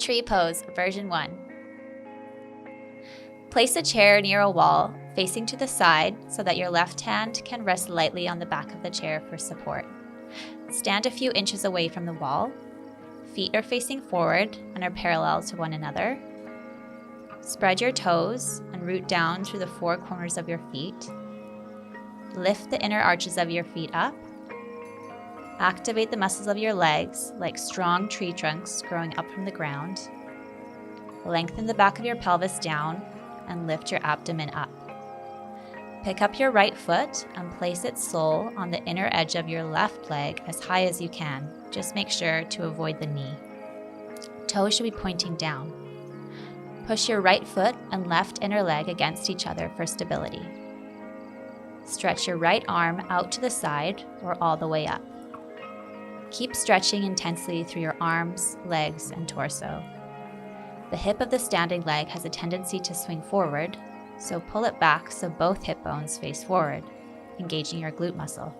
Tree Pose, version 1. Place a chair near a wall, facing to the side so that your left hand can rest lightly on the back of the chair for support. Stand a few inches away from the wall. Feet are facing forward and are parallel to one another. Spread your toes and root down through the four corners of your feet. Lift the inner arches of your feet up. Activate the muscles of your legs like strong tree trunks growing up from the ground. Lengthen the back of your pelvis down and lift your abdomen up. Pick up your right foot and place its sole on the inner edge of your left leg as high as you can. Just make sure to avoid the knee. Toes should be pointing down. Push your right foot and left inner leg against each other for stability. Stretch your right arm out to the side or all the way up. Keep stretching intensely through your arms, legs, and torso. The hip of the standing leg has a tendency to swing forward, so pull it back so both hip bones face forward, engaging your glute muscle.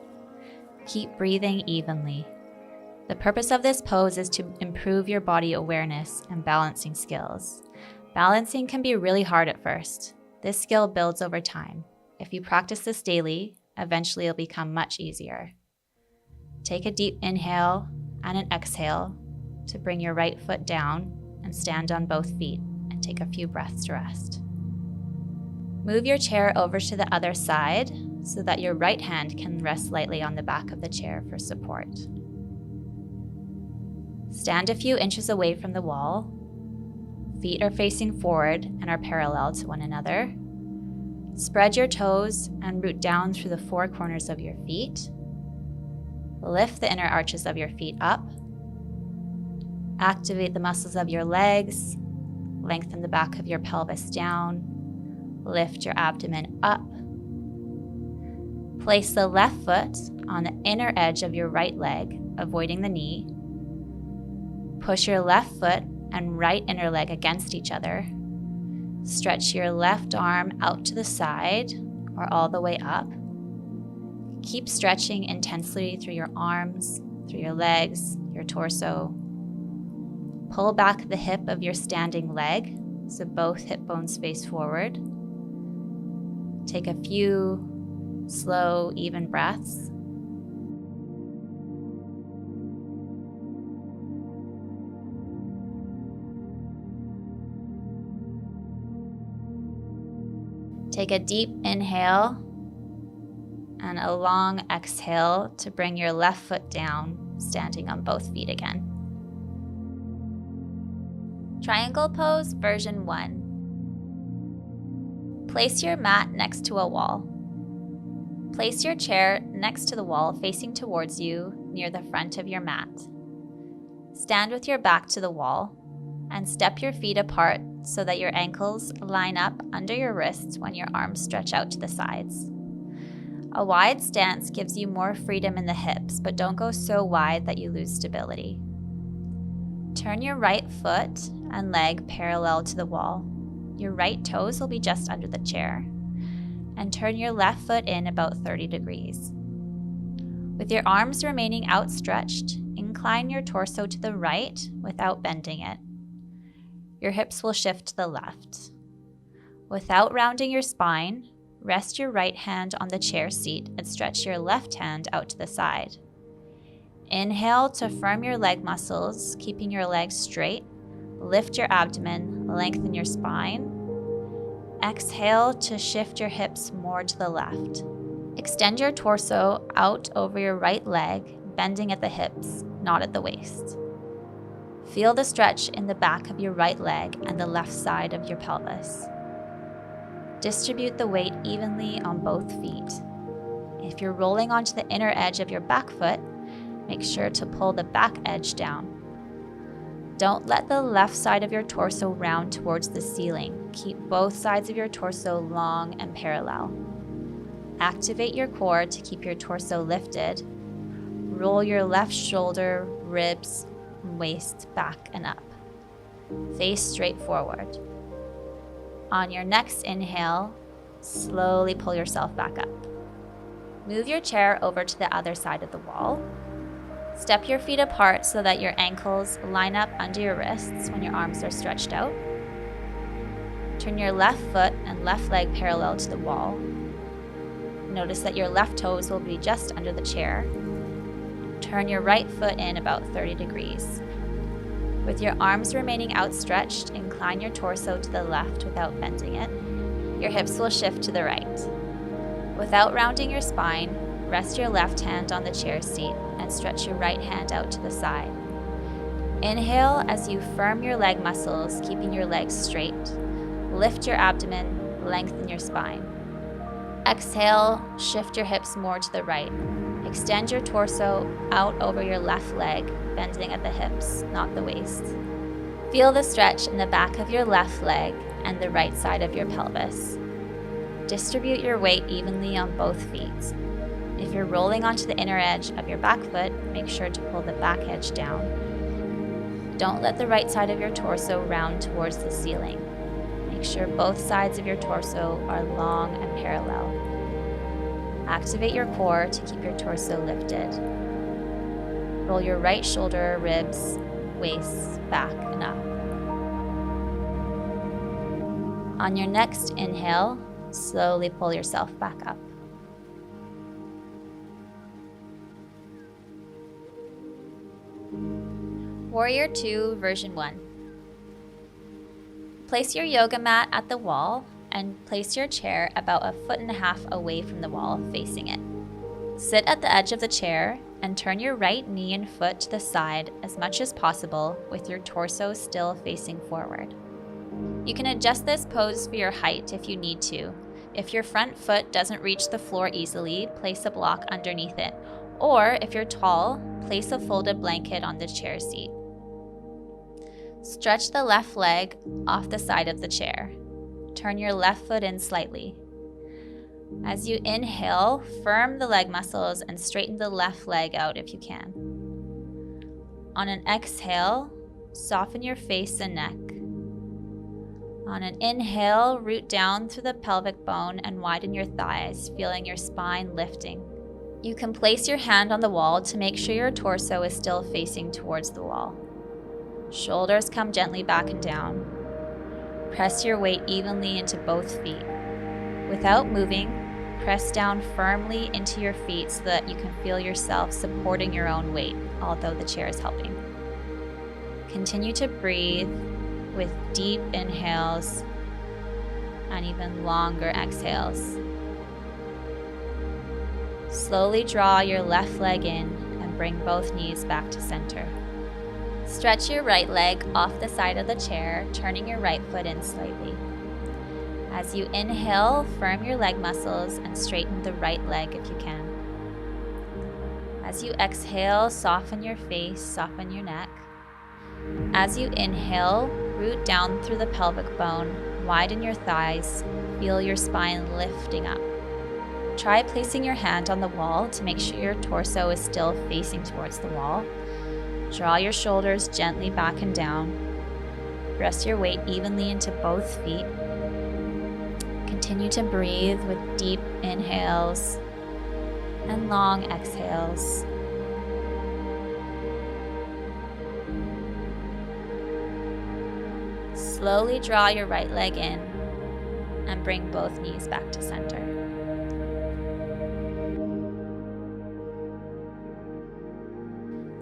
Keep breathing evenly. The purpose of this pose is to improve your body awareness and balancing skills. Balancing can be really hard at first. This skill builds over time. If you practice this daily, eventually it'll become much easier. Take a deep inhale and an exhale to bring your right foot down and stand on both feet and take a few breaths to rest. Move your chair over to the other side so that your right hand can rest lightly on the back of the chair for support. Stand a few inches away from the wall. Feet are facing forward and are parallel to one another. Spread your toes and root down through the four corners of your feet. Lift the inner arches of your feet up. Activate the muscles of your legs. Lengthen the back of your pelvis down. Lift your abdomen up. Place the left foot on the inner edge of your right leg, avoiding the knee. Push your left foot and right inner leg against each other. Stretch your left arm out to the side or all the way up. Keep stretching intensely through your arms, through your legs, your torso. Pull back the hip of your standing leg so both hip bones face forward. Take a few slow, even breaths. Take a deep inhale and a long exhale to bring your left foot down, standing on both feet again. Triangle Pose, version 1. Place your mat next to a wall. Place your chair next to the wall facing towards you near the front of your mat. Stand with your back to the wall and step your feet apart so that your ankles line up under your wrists when your arms stretch out to the sides. A wide stance gives you more freedom in the hips, but don't go so wide that you lose stability. Turn your right foot and leg parallel to the wall. Your right toes will be just under the chair. And turn your left foot in about 30 degrees. With your arms remaining outstretched, incline your torso to the right without bending it. Your hips will shift to the left. Without rounding your spine, rest your right hand on the chair seat and stretch your left hand out to the side. Inhale to firm your leg muscles, keeping your legs straight. Lift your abdomen, lengthen your spine. Exhale to shift your hips more to the left. Extend your torso out over your right leg, bending at the hips, not at the waist. Feel the stretch in the back of your right leg and the left side of your pelvis. Distribute the weight evenly on both feet. If you're rolling onto the inner edge of your back foot, make sure to pull the back edge down. Don't let the left side of your torso round towards the ceiling. Keep both sides of your torso long and parallel. Activate your core to keep your torso lifted. Roll your left shoulder, ribs, and waist back and up. Face straight forward. On your next inhale, slowly pull yourself back up. Move your chair over to the other side of the wall. Step your feet apart so that your ankles line up under your wrists when your arms are stretched out. Turn your left foot and left leg parallel to the wall. Notice that your left toes will be just under the chair. Turn your right foot in about 30 degrees. With your arms remaining outstretched, incline your torso to the left without bending it. Your hips will shift to the right. Without rounding your spine, rest your left hand on the chair seat and stretch your right hand out to the side. Inhale as you firm your leg muscles, keeping your legs straight. Lift your abdomen, lengthen your spine. Exhale, shift your hips more to the right. Extend your torso out over your left leg, bending at the hips, not the waist. Feel the stretch in the back of your left leg and the right side of your pelvis. Distribute your weight evenly on both feet. If you're rolling onto the inner edge of your back foot, make sure to pull the back edge down. Don't let the right side of your torso round towards the ceiling. Make sure both sides of your torso are long and parallel. Activate your core to keep your torso lifted. Roll your right shoulder, ribs, waist, back, and up. On your next inhale, slowly pull yourself back up. Warrior 2, version 1. Place your yoga mat at the wall and place your chair about 1.5 feet away from the wall, facing it. Sit at the edge of the chair and turn your right knee and foot to the side as much as possible with your torso still facing forward. You can adjust this pose for your height if you need to. If your front foot doesn't reach the floor easily, place a block underneath it. Or if you're tall, place a folded blanket on the chair seat. Stretch the left leg off the side of the chair. Turn your left foot in slightly. As you inhale, firm the leg muscles and straighten the left leg out if you can. On an exhale, soften your face and neck. On an inhale, root down through the pelvic bone and widen your thighs, feeling your spine lifting. You can place your hand on the wall to make sure your torso is still facing towards the wall. Shoulders come gently back and down. Press your weight evenly into both feet. Without moving, press down firmly into your feet so that you can feel yourself supporting your own weight, although the chair is helping. Continue to breathe with deep inhales and even longer exhales. Slowly draw your left leg in and bring both knees back to center. Stretch your right leg off the side of the chair, turning your right foot in slightly. As you inhale, firm your leg muscles and straighten the right leg if you can. As you exhale, soften your face, soften your neck. As you inhale, root down through the pelvic bone, widen your thighs, feel your spine lifting up. Try placing your hand on the wall to make sure your torso is still facing towards the wall. Draw your shoulders gently back and down. Press your weight evenly into both feet. Continue to breathe with deep inhales and long exhales. Slowly draw your right leg in and bring both knees back to center.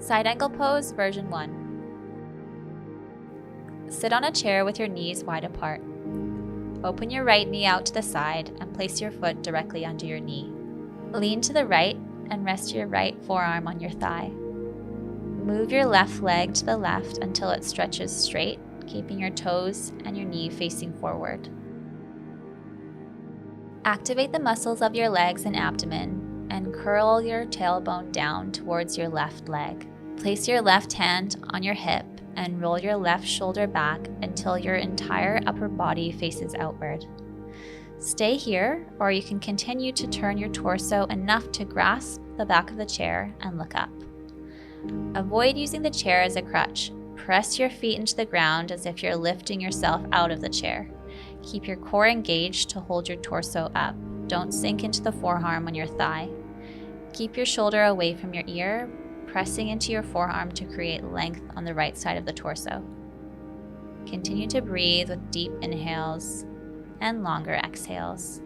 Side angle pose, version 1. Sit on a chair with your knees wide apart. Open your right knee out to the side and place your foot directly under your knee. Lean to the right and rest your right forearm on your thigh. Move your left leg to the left until it stretches straight, keeping your toes and your knee facing forward. Activate the muscles of your legs and abdomen and curl your tailbone down towards your left leg. Place your left hand on your hip and roll your left shoulder back until your entire upper body faces outward. Stay here, or you can continue to turn your torso enough to grasp the back of the chair and look up. Avoid using the chair as a crutch. Press your feet into the ground as if you're lifting yourself out of the chair. Keep your core engaged to hold your torso up. Don't sink into the forearm on your thigh. Keep your shoulder away from your ear. pressing into your forearm to create length on the right side of the torso. Continue to breathe with deep inhales and longer exhales.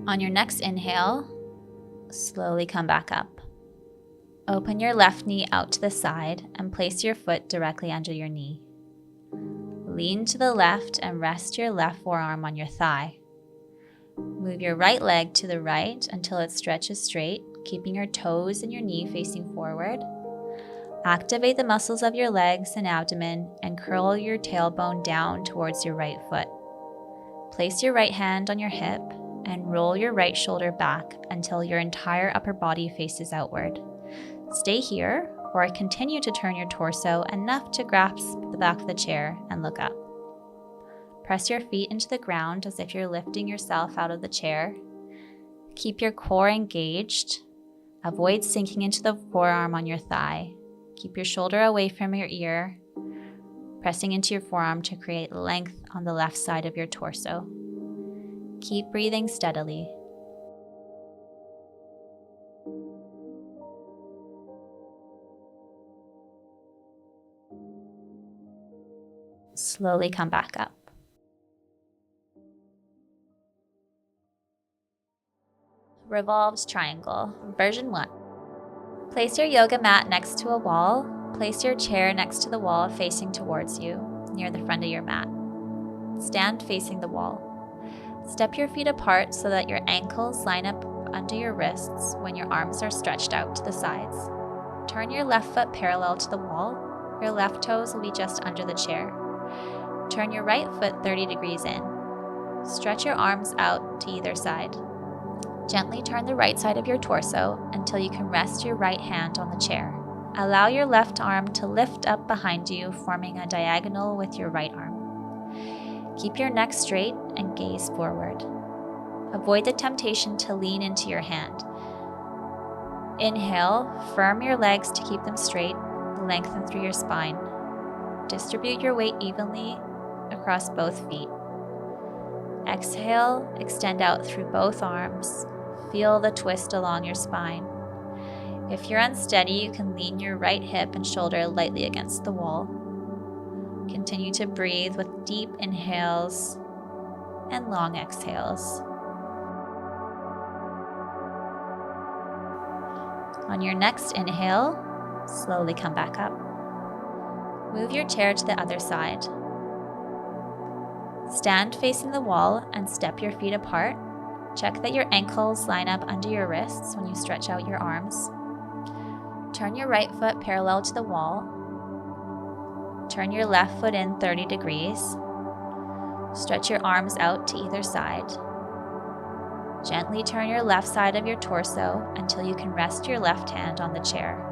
On your next inhale, slowly come back up. Open your left knee out to the side and place your foot directly under your knee. Lean to the left and rest your left forearm on your thigh. Move your right leg to the right until it stretches straight, keeping your toes and your knee facing forward. Activate the muscles of your legs and abdomen and curl your tailbone down towards your right foot. Place your right hand on your hip and roll your right shoulder back until your entire upper body faces outward. Stay here or continue to turn your torso enough to grasp the back of the chair and look up. Press your feet into the ground as if you're lifting yourself out of the chair. Keep your core engaged. Avoid sinking into the forearm on your thigh. Keep your shoulder away from your ear, pressing into your forearm to create length on the left side of your torso. Keep breathing steadily. Slowly come back up. Revolved triangle, version 1. Place your yoga mat next to a wall. Place your chair next to the wall facing towards you, near the front of your mat. Stand facing the wall. Step your feet apart so that your ankles line up under your wrists when your arms are stretched out to the sides. Turn your left foot parallel to the wall. Your left toes will be just under the chair. Turn your right foot 30 degrees in. Stretch your arms out to either side. Gently turn the right side of your torso until you can rest your right hand on the chair. Allow your left arm to lift up behind you, forming a diagonal with your right arm. Keep your neck straight and gaze forward. Avoid the temptation to lean into your hand. Inhale, firm your legs to keep them straight, lengthen through your spine. Distribute your weight evenly across both feet. Exhale, extend out through both arms. Feel the twist along your spine. If you're unsteady, you can lean your right hip and shoulder lightly against the wall. Continue to breathe with deep inhales and long exhales. On your next inhale, slowly come back up. Move your chair to the other side. Stand facing the wall and step your feet apart. Check that your ankles line up under your wrists when you stretch out your arms. Turn your right foot parallel to the wall. Turn your left foot in 30 degrees. Stretch your arms out to either side. Gently turn your left side of your torso until you can rest your left hand on the chair.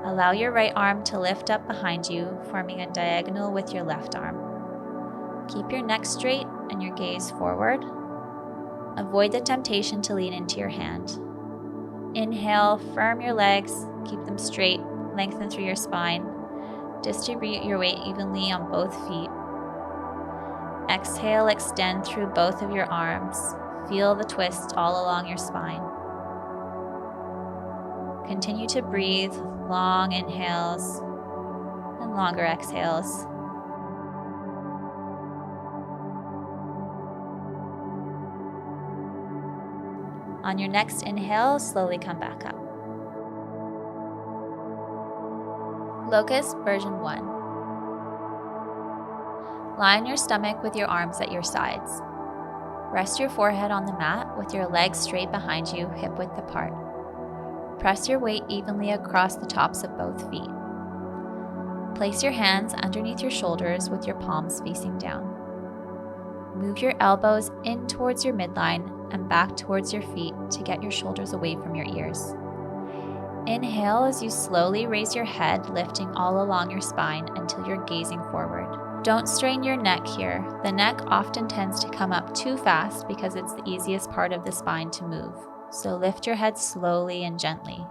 Allow your right arm to lift up behind you, forming a diagonal with your left arm. Keep your neck straight and your gaze forward. Avoid the temptation to lean into your hand. Inhale, firm your legs, keep them straight, lengthen through your spine. Distribute your weight evenly on both feet. Exhale, extend through both of your arms. Feel the twist all along your spine. Continue to breathe with long inhales and longer exhales. On your next inhale, slowly come back up. Locust version 1. Lie on your stomach with your arms at your sides. Rest your forehead on the mat with your legs straight behind you, hip width apart. Press your weight evenly across the tops of both feet. Place your hands underneath your shoulders with your palms facing down. Move your elbows in towards your midline and back towards your feet to get your shoulders away from your ears. Inhale as you slowly raise your head, lifting all along your spine until you're gazing forward. Don't strain your neck here. The neck often tends to come up too fast because it's the easiest part of the spine to move. So lift your head slowly and gently.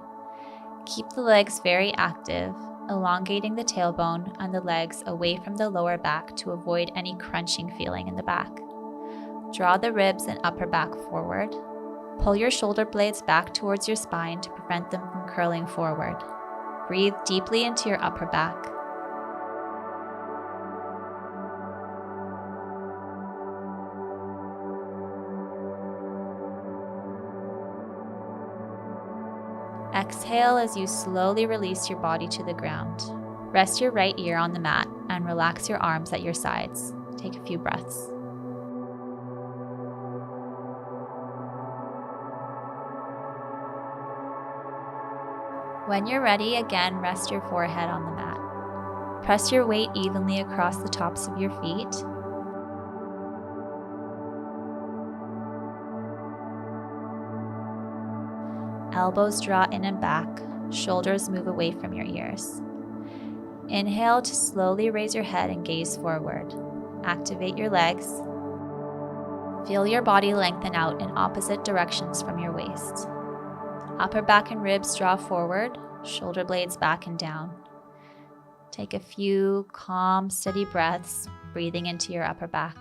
Keep the legs very active, elongating the tailbone and the legs away from the lower back to avoid any crunching feeling in the back. Draw the ribs and upper back forward. Pull your shoulder blades back towards your spine to prevent them from curling forward. Breathe deeply into your upper back. Exhale as you slowly release your body to the ground. Rest your right ear on the mat and relax your arms at your sides. Take a few breaths. When you're ready, again, rest your forehead on the mat. Press your weight evenly across the tops of your feet. Elbows draw in and back, shoulders move away from your ears. Inhale to slowly raise your head and gaze forward. Activate your legs. Feel your body lengthen out in opposite directions from your waist. Upper back and ribs draw forward, shoulder blades back and down. Take a few calm, steady breaths, breathing into your upper back.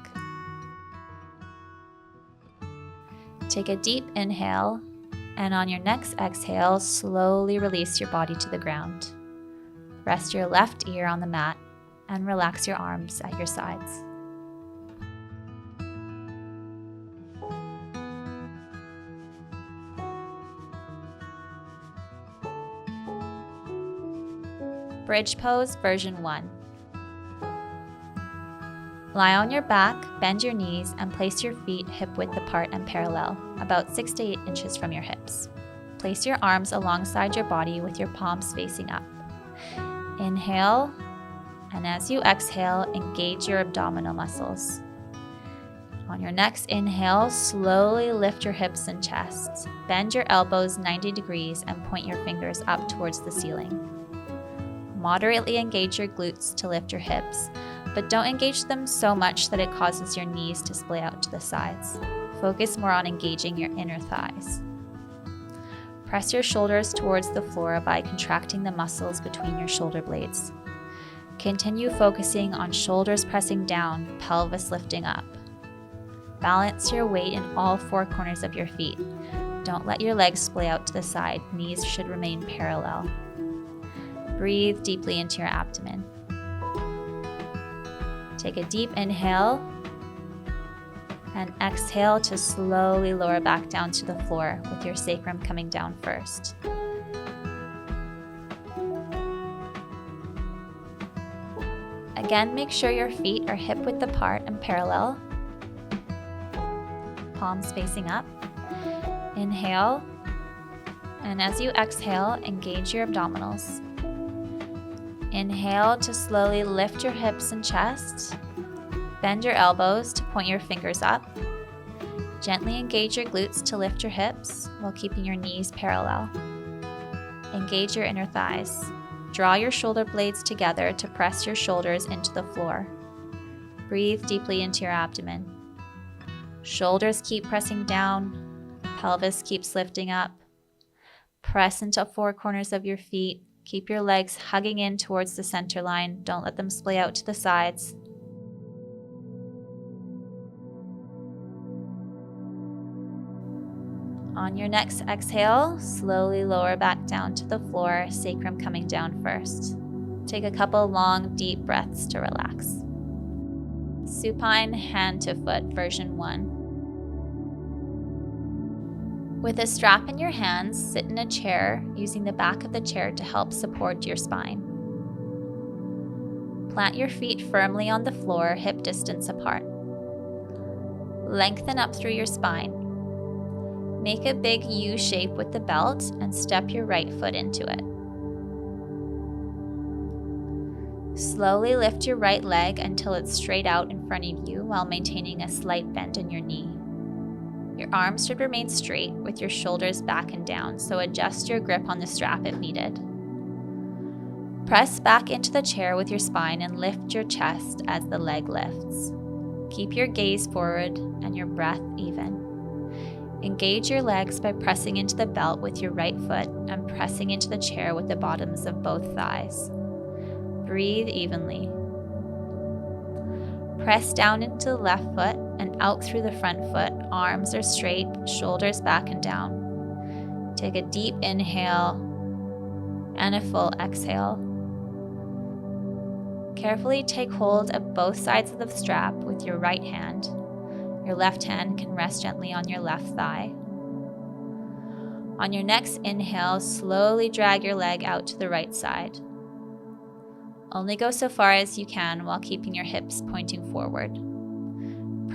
Take a deep inhale, and on your next exhale, slowly release your body to the ground. Rest your left ear on the mat and relax your arms at your sides. Bridge Pose version 1. Lie on your back, bend your knees, and place your feet hip-width apart and parallel, about 6 to 8 inches from your hips. Place your arms alongside your body with your palms facing up. Inhale, and as you exhale, engage your abdominal muscles. On your next inhale, slowly lift your hips and chest. Bend your elbows 90 degrees and point your fingers up towards the ceiling. Moderately engage your glutes to lift your hips, but don't engage them so much that it causes your knees to splay out to the sides. Focus more on engaging your inner thighs. Press your shoulders towards the floor by contracting the muscles between your shoulder blades. Continue focusing on shoulders pressing down, pelvis lifting up. Balance your weight in all 4 corners of your feet. Don't let your legs splay out to the side. Knees should remain parallel. Breathe deeply into your abdomen. Take a deep inhale and exhale to slowly lower back down to the floor with your sacrum coming down first. Again, make sure your feet are hip-width apart and parallel. Palms facing up. Inhale, and as you exhale, engage your abdominals. Inhale to slowly lift your hips and chest. Bend your elbows to point your fingers up. Gently engage your glutes to lift your hips while keeping your knees parallel. Engage your inner thighs. Draw your shoulder blades together to press your shoulders into the floor. Breathe deeply into your abdomen. Shoulders keep pressing down. Pelvis keeps lifting up. Press into 4 corners of your feet. Keep your legs hugging in towards the center line. Don't let them splay out to the sides. On your next exhale, slowly lower back down to the floor, sacrum coming down first. Take a couple long, deep breaths to relax. Supine hand to foot version 1. With a strap in your hands, sit in a chair using the back of the chair to help support your spine. Plant your feet firmly on the floor, hip distance apart. Lengthen up through your spine. Make a big U shape with the belt and step your right foot into it. Slowly lift your right leg until it's straight out in front of you while maintaining a slight bend in your knee. Your arms should remain straight with your shoulders back and down, so adjust your grip on the strap if needed. Press back into the chair with your spine and lift your chest as the leg lifts. Keep your gaze forward and your breath even. Engage your legs by pressing into the belt with your right foot and pressing into the chair with the bottoms of both thighs. Breathe evenly. Press down into the left foot and out through the front foot. Arms are straight, shoulders back and down. Take a deep inhale and a full exhale. Carefully take hold of both sides of the strap with your right hand. Your left hand can rest gently on your left thigh. On your next inhale, slowly drag your leg out to the right side. Only go so far as you can while keeping your hips pointing forward.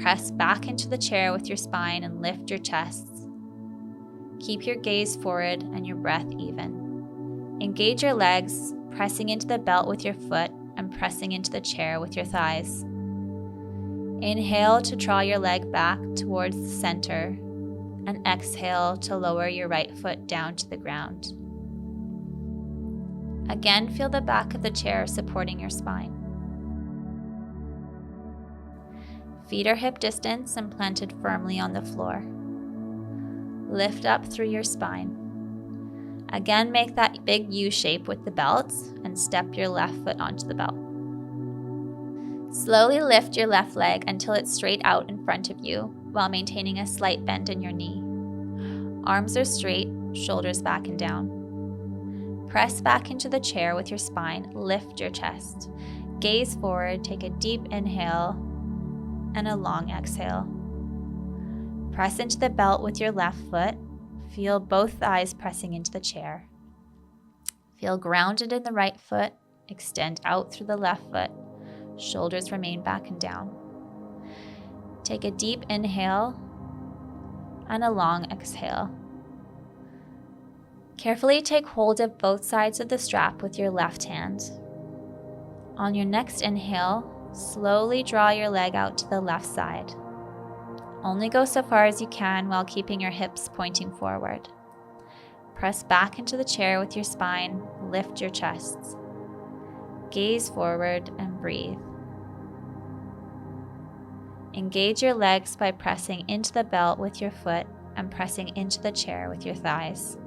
Press back into the chair with your spine and lift your chest. Keep your gaze forward and your breath even. Engage your legs, pressing into the belt with your foot and pressing into the chair with your thighs. Inhale to draw your leg back towards the center, and exhale to lower your right foot down to the ground. Again, feel the back of the chair supporting your spine. Feet are hip distance and planted firmly on the floor. Lift up through your spine. Again, make that big U shape with the belt and step your left foot onto the belt. Slowly lift your left leg until it's straight out in front of you while maintaining a slight bend in your knee. Arms are straight, shoulders back and down. Press back into the chair with your spine, lift your chest. Gaze forward, take a deep inhale and a long exhale. Press into the belt with your left foot. Feel both thighs pressing into the chair. Feel grounded in the right foot. Extend out through the left foot. Shoulders remain back and down. Take a deep inhale and a long exhale. Carefully take hold of both sides of the strap with your left hand. On your next inhale, slowly draw your leg out to the left side. Only go so far as you can while keeping your hips pointing forward. Press back into the chair with your spine, lift your chest. Gaze forward and breathe. Engage your legs by pressing into the belt with your foot and pressing into the chair with your thighs.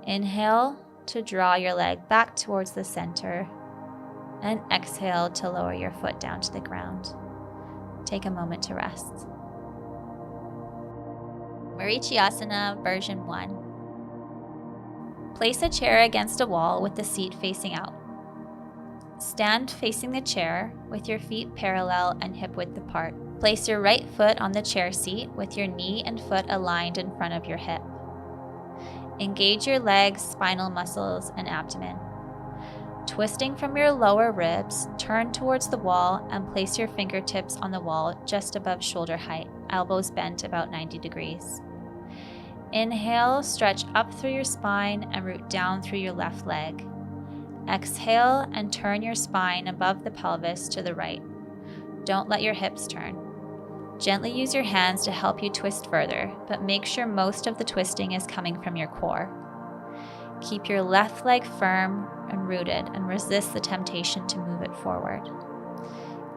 Inhale to draw your leg back towards the center, and exhale to lower your foot down to the ground. Take a moment to rest. Marichyasana version 1. Place a chair against a wall with the seat facing out. Stand facing the chair with your feet parallel and hip width apart. Place your right foot on the chair seat with your knee and foot aligned in front of your hip. Engage your legs, spinal muscles, and abdomen. Twisting from your lower ribs, turn towards the wall and place your fingertips on the wall just above shoulder height, elbows bent about 90 degrees. Inhale, stretch up through your spine and root down through your left leg. Exhale and turn your spine above the pelvis to the right. Don't let your hips turn. Gently use your hands to help you twist further, but make sure most of the twisting is coming from your core. Keep your left leg firm and rooted and resist the temptation to move it forward.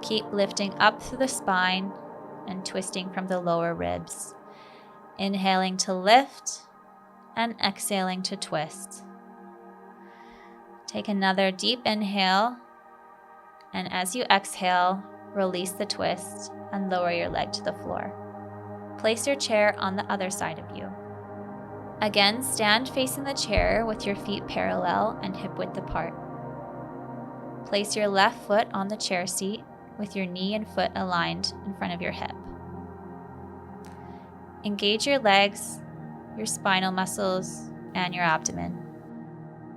Keep lifting up through the spine and twisting from the lower ribs. Inhaling to lift and exhaling to twist. Take another deep inhale, and as you exhale, release the twist and lower your leg to the floor. Place your chair on the other side of you. Again, stand facing the chair with your feet parallel and hip width apart. Place your left foot on the chair seat with your knee and foot aligned in front of your hip. Engage your legs, your spinal muscles, and your abdomen.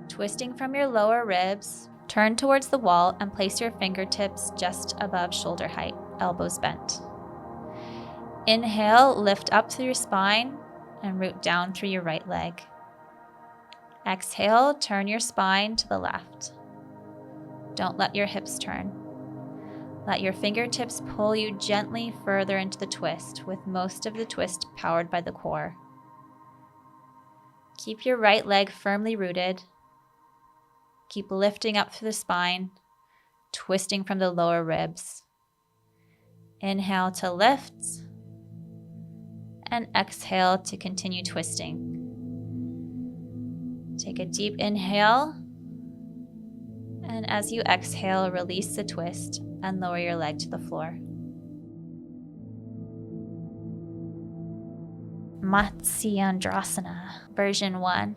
Twisting from your lower ribs, turn towards the wall and place your fingertips just above shoulder height, elbows bent. Inhale, lift up through your spine and root down through your right leg. Exhale, turn your spine to the left. Don't let your hips turn. Let your fingertips pull you gently further into the twist, with most of the twist powered by the core. Keep your right leg firmly rooted. Keep lifting up through the spine, twisting from the lower ribs. Inhale to lift, and exhale to continue twisting. Take a deep inhale, And as you exhale, release the twist and lower your leg to the floor. Matsyendrasana, version 1.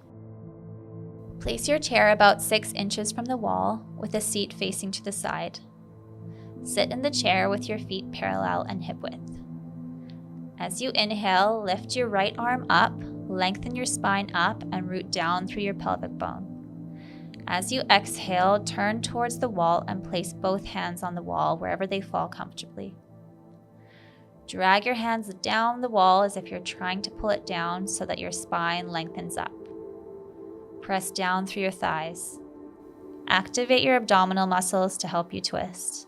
Place your chair about 6 inches from the wall with the seat facing to the side. Sit in the chair with your feet parallel and hip width. As you inhale, lift your right arm up, lengthen your spine up, and root down through your pelvic bone. As you exhale, turn towards the wall and place both hands on the wall wherever they fall comfortably. Drag your hands down the wall as if you're trying to pull it down so that your spine lengthens up. Press down through your thighs. Activate your abdominal muscles to help you twist.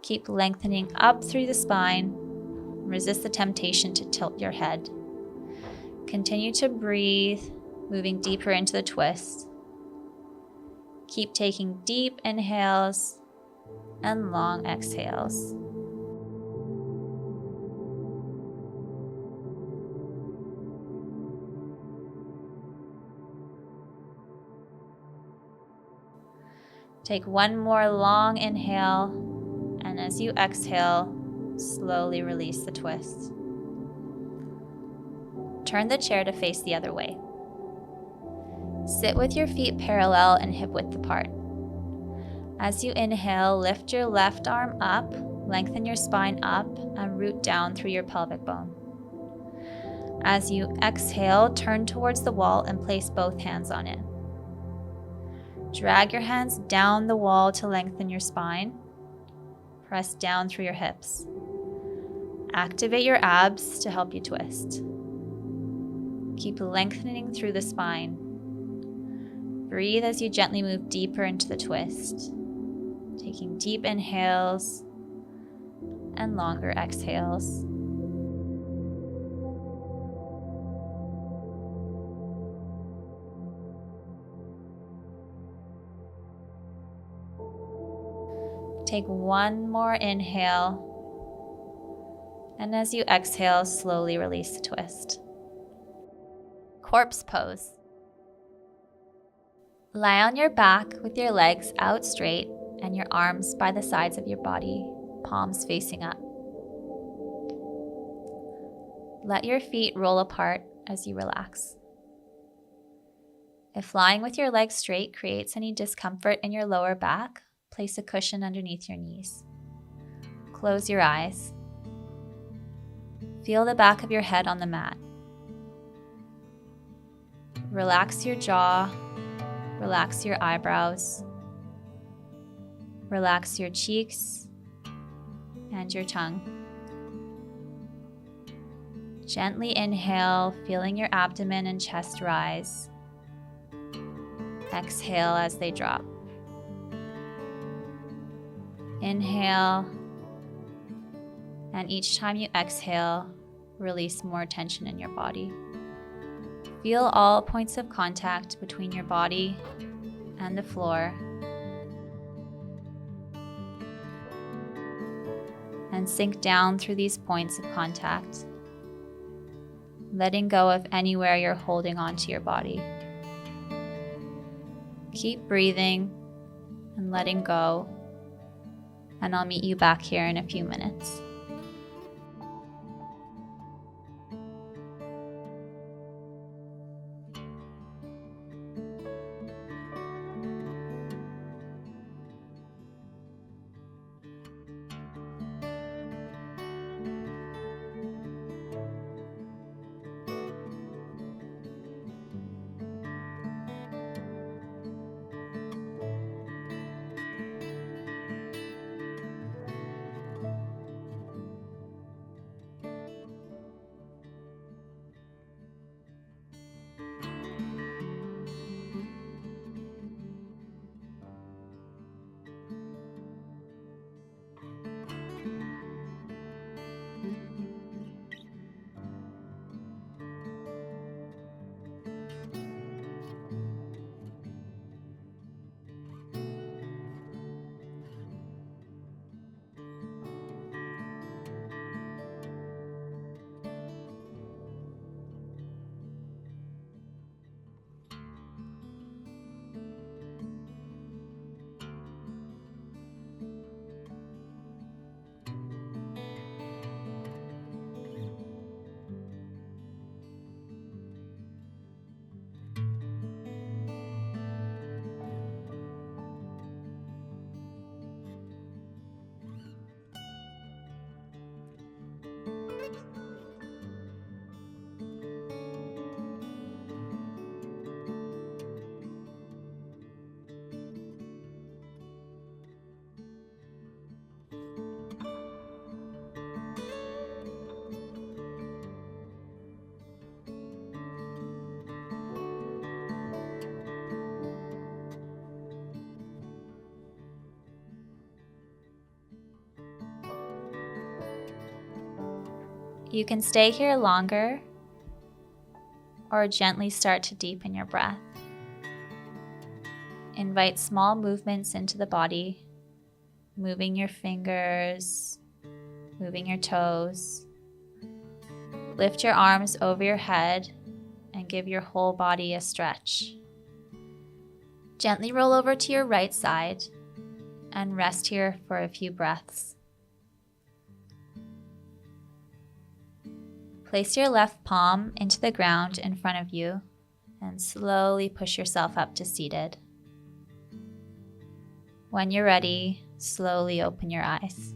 Keep lengthening up through the spine. Resist the temptation to tilt your head. Continue to breathe, moving deeper into the twist. Keep taking deep inhales and long exhales. Take one more long inhale, and as you exhale, slowly release the twist. Turn the chair to face the other way. Sit with your feet parallel and hip width apart. As you inhale, lift your left arm up, lengthen your spine up, and root down through your pelvic bone. As you exhale, turn towards the wall and place both hands on it. Drag your hands down the wall to lengthen your spine. Press down through your hips. Activate your abs to help you twist. Keep lengthening through the spine. Breathe as you gently move deeper into the twist, taking deep inhales and longer exhales. Take one more inhale, and as you exhale, slowly release the twist. Corpse pose. Lie on your back with your legs out straight and your arms by the sides of your body, palms facing up. Let your feet roll apart as you relax. If lying with your legs straight creates any discomfort in your lower back, place a cushion underneath your knees. Close your eyes. Feel the back of your head on the mat. Relax your jaw. Relax your eyebrows. Relax your cheeks and your tongue. Gently inhale, feeling your abdomen and chest rise. Exhale as they drop. Inhale, and each time you exhale, release more tension in your body. Feel all points of contact between your body and the floor, and sink down through these points of contact, letting go of anywhere you're holding onto your body. Keep breathing and letting go, and I'll meet you back here in a few minutes. You can stay here longer or gently start to deepen your breath. Invite small movements into the body, moving your fingers, moving your toes. Lift your arms over your head and give your whole body a stretch. Gently roll over to your right side and rest here for a few breaths. Place your left palm into the ground in front of you and slowly push yourself up to seated. When you're ready, slowly open your eyes.